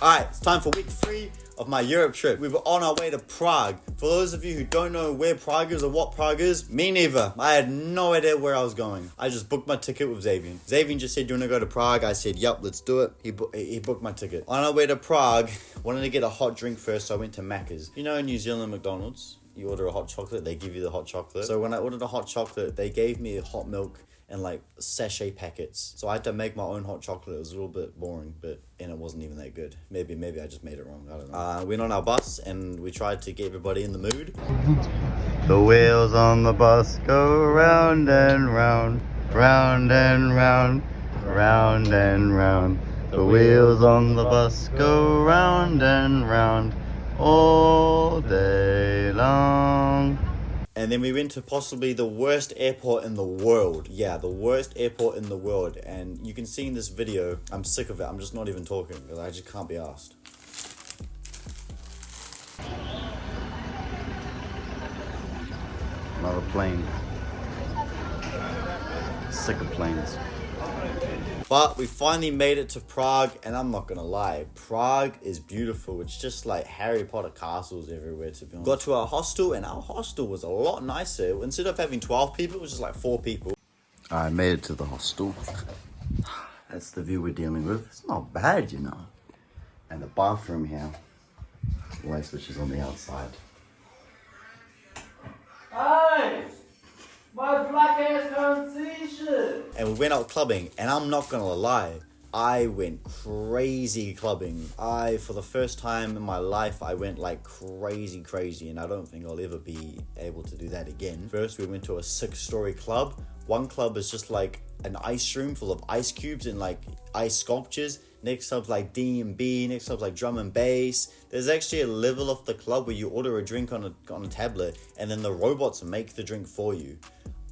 Alright, it's time for week 3 of my Europe trip. We were on our way to Prague. For those of you who don't know where Prague is or what Prague is, me neither. I had no idea where I was going. I just booked my ticket with Xavier. Xavier just said, "Do you want to go to Prague?" I said, "Yep, let's do it." He booked my ticket. On our way to Prague, wanted to get a hot drink first, so I went to Macca's. You know, in New Zealand McDonald's, you order a hot chocolate, they give you the hot chocolate. So when I ordered a hot chocolate, they gave me hot milk and like sachet packets. So I had to make my own hot chocolate. It was a little bit boring, and it wasn't even that good. Maybe I just made it wrong. I don't know. We went on our bus and we tried to get everybody in the mood. The wheels on the bus go round and round, round and round, round and round. The wheels on the bus go round and round all day long. And then we went to possibly the worst airport in the world. Yeah, the worst airport in the world. And you can see in this video, I'm sick of it. I'm just not even talking because I just can't be asked. Another plane. Sick of planes. But we finally made it to Prague, and I'm not gonna lie, Prague is beautiful. It's just like Harry Potter castles everywhere, to be honest. Got to our hostel, and our hostel was a lot nicer. Instead of having 12 people, it was just like 4 people. I made it to the hostel. That's the view we're dealing with. It's not bad, you know. And the bathroom here, light switch is on the outside. Hey! My black ass can't see shit! And we went out clubbing, and I'm not gonna lie, I went crazy clubbing. For the first time in my life, I went like crazy, and I don't think I'll ever be able to do that again. First, we went to a 6-story club. One club is just like an ice room full of ice cubes and like ice sculptures. Next club's like D&B, next club's like drum and bass. There's actually a level of the club where you order a drink on a tablet, and then the robots make the drink for you.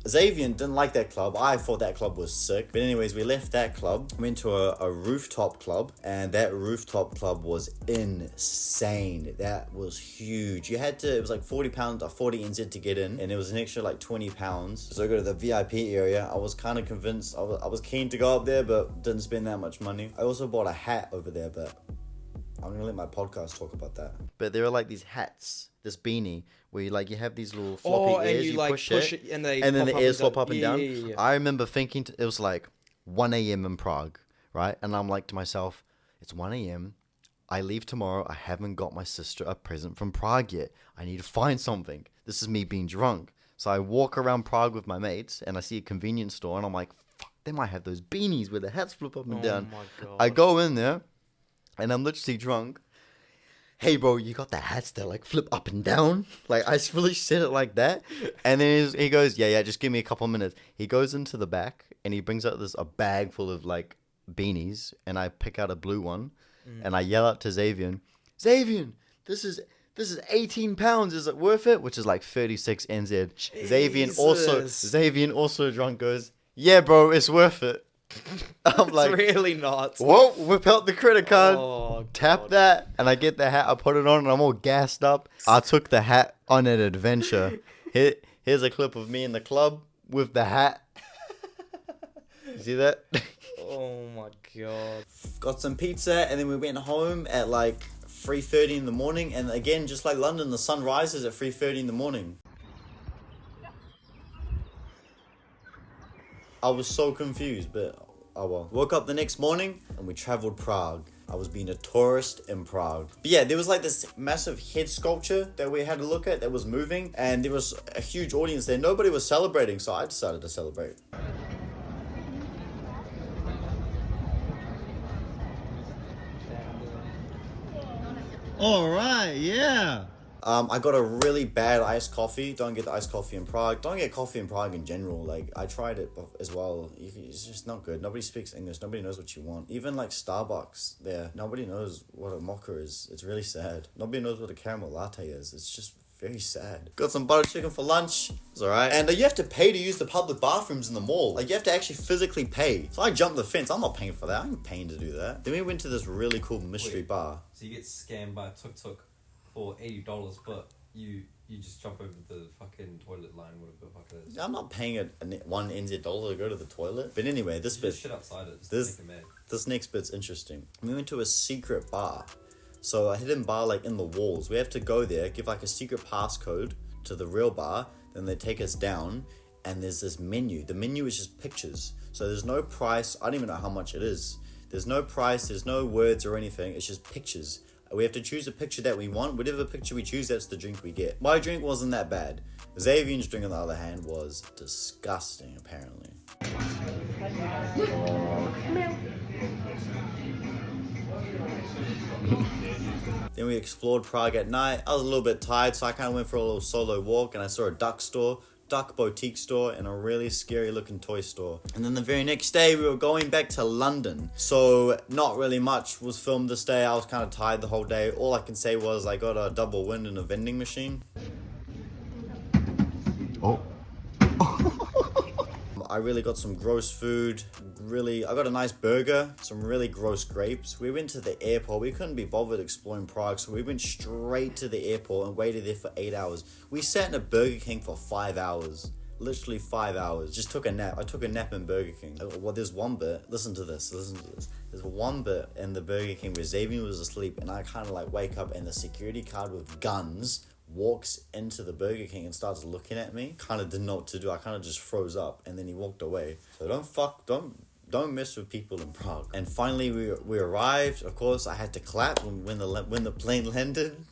Xavier didn't like that club. I thought that club was sick. But anyways, we left that club, went to a rooftop club, and that rooftop club was insane. That was huge. It was like £40 or 40 NZ to get in, and it was an extra like £20. So I go to the VIP area. I was kind of convinced, I was keen to go up there, but didn't spend that much money. I also bought a hat over there, but I'm gonna let my podcast talk about that. But there are like these hats, this beanie, where you have these little floppy ears, you like push it, and then the ears flop up and down. Yeah. I remember thinking, it was like 1 a.m. in Prague, right? And I'm like to myself, it's 1 a.m. I leave tomorrow. I haven't got my sister a present from Prague yet. I need to find something. This is me being drunk. So I walk around Prague with my mates, and I see a convenience store, and I'm like, fuck, they might have those beanies where the hats flip up and down. My God. I go in there, and I'm literally drunk. Hey bro, you got the hats that like flip up and down? Like I really said it like that. And then he goes, yeah, just give me a couple minutes. He goes into the back and he brings out a bag full of like beanies, and I pick out a blue one and I yell out to Xavier, this is £18. Is it worth it? Which is like 36 NZ. Xavier also drunk goes, yeah bro, it's worth it. I'm like, it's really not. Whoa, whip out the credit card, tap God. that, and I get the hat, I put it on, and I'm all gassed up. I took the hat on an adventure. Here's a clip of me in the club with the hat. You see that? Oh my God. Got some pizza, and then we went home at like 3:30 in the morning, and again, just like London, the sun rises at 3:30 in the morning. I was so confused, but oh well. Woke up the next morning and we traveled Prague. I was being a tourist in Prague. But yeah, there was like this massive head sculpture that we had to look at that was moving, and there was a huge audience there. Nobody was celebrating, so I decided to celebrate. All right, yeah. I got a really bad iced coffee. Don't get the iced coffee in Prague. Don't get coffee in Prague in general. Like, I tried it as well. It's just not good. Nobody speaks English. Nobody knows what you want. Even like Starbucks there, nobody knows what a mocha is. It's really sad. Nobody knows what a caramel latte is. It's just very sad. Got some butter chicken for lunch. It's alright. And you have to pay to use the public bathrooms in the mall. Like, you have to actually physically pay. So I jumped the fence. I'm not paying for that. I ain't paying to do that. Then we went to this really cool mystery bar. So you get scammed by a tuk-tuk for $80, but you You just jump over the fucking toilet line, whatever the fuck it is. I'm not paying one NZ dollar to go to the toilet. But anyway, this bit. Just shit outside it. This next bit's interesting. We went to a secret bar. So a hidden bar like in the walls. We have to go there, give like a secret passcode to the real bar, then they take us down, and there's this menu. The menu is just pictures. So there's no price. I don't even know how much it is. There's no price, there's no words or anything. It's just pictures. We have to choose a picture that we want. Whatever picture we choose, that's the drink we get. My drink wasn't that bad. Xavier's drink, on the other hand, was disgusting, apparently. Then we explored Prague at night. I was a little bit tired, so I kind of went for a little solo walk, and I saw a duck boutique store, and a really scary looking toy store. And then the very next day we were going back to London, so not really much was filmed this day. I was kind of tired the whole day. All I can say was I got a double win in a vending machine. Oh. I really got some gross food. I got a nice burger, some really gross grapes. We went to the airport. We couldn't be bothered exploring Prague, so we went straight to the airport and waited there for 8 hours. We sat in a Burger King for 5 hours. Literally 5 hours. Just took a nap. I took a nap in Burger King. Well, there's one bit. Listen to this. There's one bit in the Burger King where Xavier was asleep, and I kind of like wake up, and the security guard with guns walks into the Burger King and starts looking at me. Kind of didn't know what to do. I kind of just froze up, and then he walked away. So don't mess with people in Prague. And finally we arrived. Of course, I had to clap when the plane landed.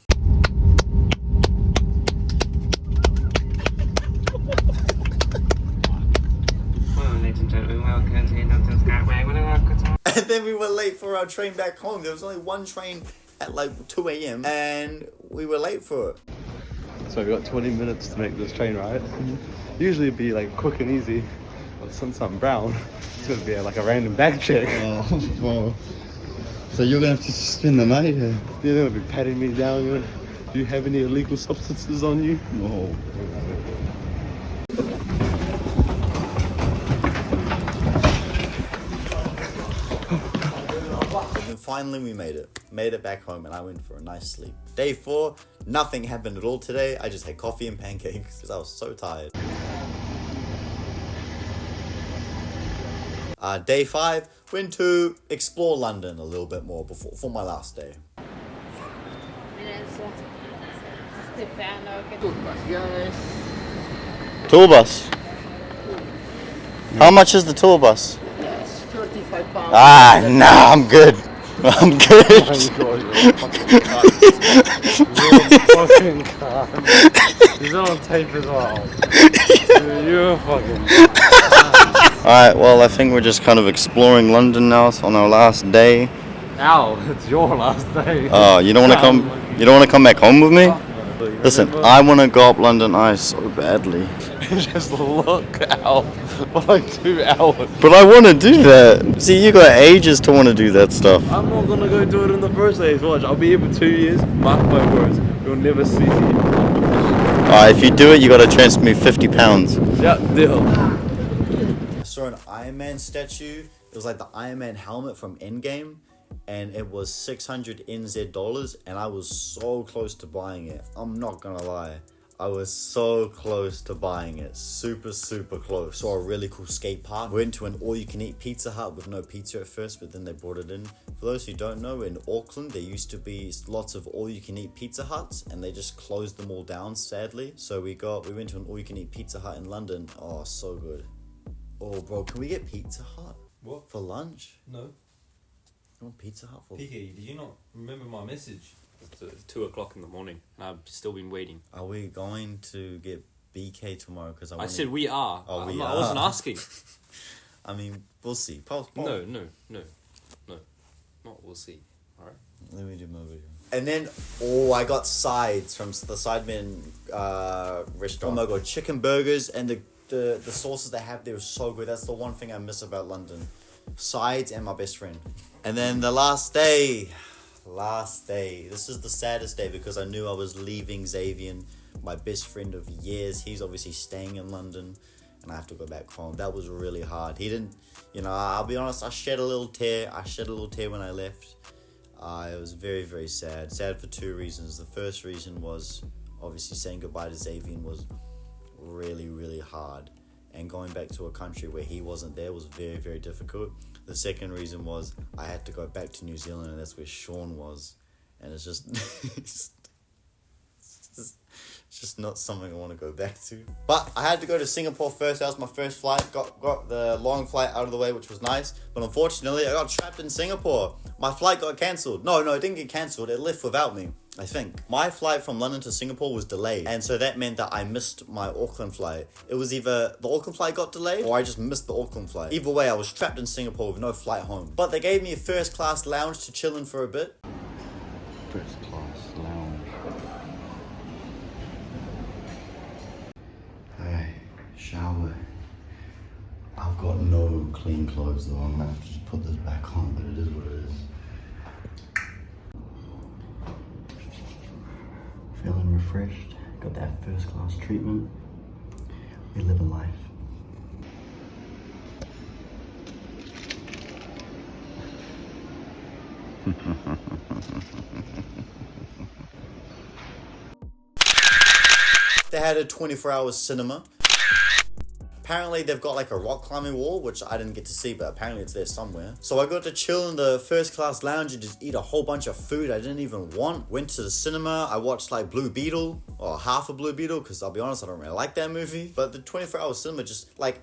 Ladies and gentlemen, welcome to London's Gateway. And then we were late for our train back home. There was only one train at like 2 a.m. and we were late for it. So we got 20 minutes to make this train ride. Usually it'd be like quick and easy, but since I'm brown, it's gonna be like a random bag check. Oh. So you're gonna have to spend the night here? They're gonna be patting me down. Do you have any illegal substances on you? No. And finally we made it back home, and I went for a nice sleep. Day 4, nothing happened at all today. I just had coffee and pancakes because I was so tired. Day 5, went to explore London a little bit more for my last day. Tour bus. How much is the tour bus? Yes, 35 pounds. Nah, I'm good. I'm good. Fucking cunt. He's on tape as well. You're fucking. Alright, well, I think we're just kind of exploring London now on our last day. Ow, it's your last day. Oh, you don't want to come? You don't want to come back home with me? Listen, I want to go up London Eye so badly. Just look out for like 2 hours. But I want to do that. See, you got ages to want to do that stuff. I'm not gonna go do it in the first place. Watch, I'll be here for 2 years. Mark my words, you'll never see me. If you do it, you got to transfer me 50 pounds. Yeah, deal. I saw an Iron Man statue. It was like the Iron Man helmet from Endgame, and it was 600 NZ dollars, and I was so close to buying it. I'm not gonna lie. I was so close to buying it. Super, super close. Saw a really cool skate park. Went to an all-you-can-eat Pizza Hut with no pizza at first, but then they brought it in. For those who don't know, in Auckland, there used to be lots of all-you-can-eat Pizza Huts, and they just closed them all down, sadly. So we went to an all-you-can-eat Pizza Hut in London. Oh, so good. Oh, bro, can we get Pizza Hut? What? For lunch? No. You want Pizza Hut for... PK, did you not remember my message? It's 2 o'clock in the morning, and I've still been waiting. Are we going to get BK tomorrow? Because I said we are. Oh, I wasn't asking. I mean, we'll see. No. Not we'll see. All right. Let me do my video. And then, I got sides from the Sidemen restaurant. Oh my god, chicken burgers, and the sauces they have there are so good. That's the one thing I miss about London. Sides and my best friend. And then the last day. This is the saddest day because I knew I was leaving Xavier, my best friend of years. He's obviously staying in London, and I have to go back home. That was really hard. He didn't, I'll be honest, I shed a little tear. When I left. It was very, very sad. Sad for 2 reasons. The first reason was, obviously saying goodbye to Xavier was really, really hard. And going back to a country where he wasn't there was very, very difficult. The second reason was I had to go back to New Zealand, and that's where Sean was. And it's just... it's just not something I want to go back to. But I had to go to Singapore first. That was my first flight. Got the long flight out of the way, which was nice. But unfortunately, I got trapped in Singapore. My flight got cancelled. No, it didn't get cancelled. It left without me, I think. My flight from London to Singapore was delayed. And so that meant that I missed my Auckland flight. It was either the Auckland flight got delayed or I just missed the Auckland flight. Either way, I was trapped in Singapore with no flight home. But they gave me a first class lounge to chill in for a bit. First class lounge. Hey, shower. I've got no clean clothes though. I'm gonna have to just put this back on, but it is what it is. Feeling refreshed. Got that first class treatment. We live a life. They had a 24-hour cinema. Apparently they've got like a rock climbing wall, which I didn't get to see, but apparently it's there somewhere. So I got to chill in the first class lounge and just eat a whole bunch of food I didn't even want. Went to the cinema. I watched like Blue Beetle, or half of Blue Beetle, because I'll be honest, I don't really like that movie. But the 24-hour cinema just like,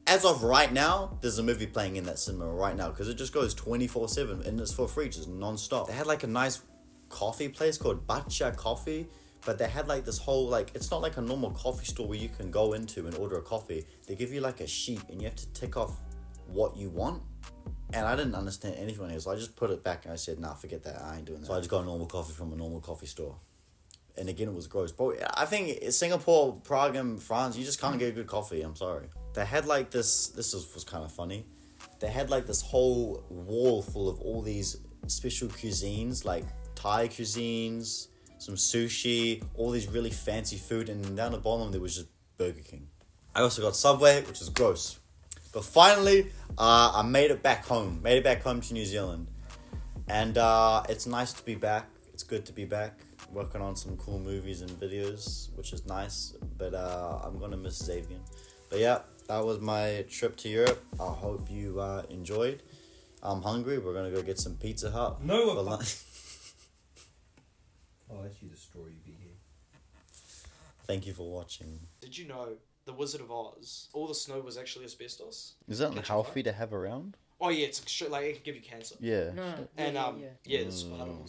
as of right now, there's a movie playing in that cinema right now, because it just goes 24/7 and it's for free, just non-stop. They had like a nice coffee place called Bacha Coffee. But they had like this whole, like, it's not like a normal coffee store where you can go into and order a coffee. They give you like a sheet and you have to tick off what you want. And I didn't understand anything here, so I just put it back and I said, nah, forget that, I ain't doing that. So I just got a normal coffee from a normal coffee store. And again, it was gross. But I think Singapore, Prague, and France, you just can't get good coffee, I'm sorry. They had like this was kind of funny. They had like this whole wall full of all these special cuisines, like Thai cuisines, some sushi, all these really fancy food, and down the bottom there was just Burger King. I also got Subway, which is gross. But finally, I made it back home. Made it back home to New Zealand. And it's nice to be back. It's good to be back. Working on some cool movies and videos, which is nice. But I'm going to miss Xavier. But yeah, that was my trip to Europe. I hope you enjoyed. I'm hungry. We're going to go get some Pizza Hut for lunch. I'll let you the story you beat here. Thank you for watching. Did you know the Wizard of Oz, all the snow was actually asbestos? Is that healthy to have around? Oh yeah, it's like it can give you cancer. Yeah. No. And yeah. it's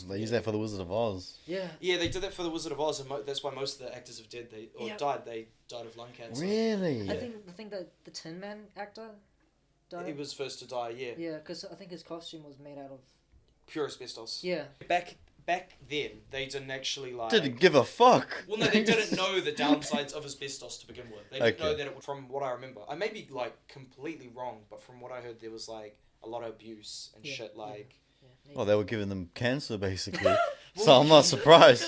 They use that for the Wizard of Oz. Yeah. Yeah, they did that for the Wizard of Oz, and that's why most of the actors have died. They died of lung cancer. Really? I think that the Tin Man actor died. He was first to die. Yeah. Yeah, because I think his costume was made out of Pure asbestos. Yeah. Back then, they didn't actually like. Didn't give a fuck. Well, no, they didn't know the downsides of asbestos to begin with. They didn't know that it. From what I remember, I may be like completely wrong, but from what I heard, there was like a lot of abuse and shit. Like, Well, they were giving them cancer basically, so I'm not surprised.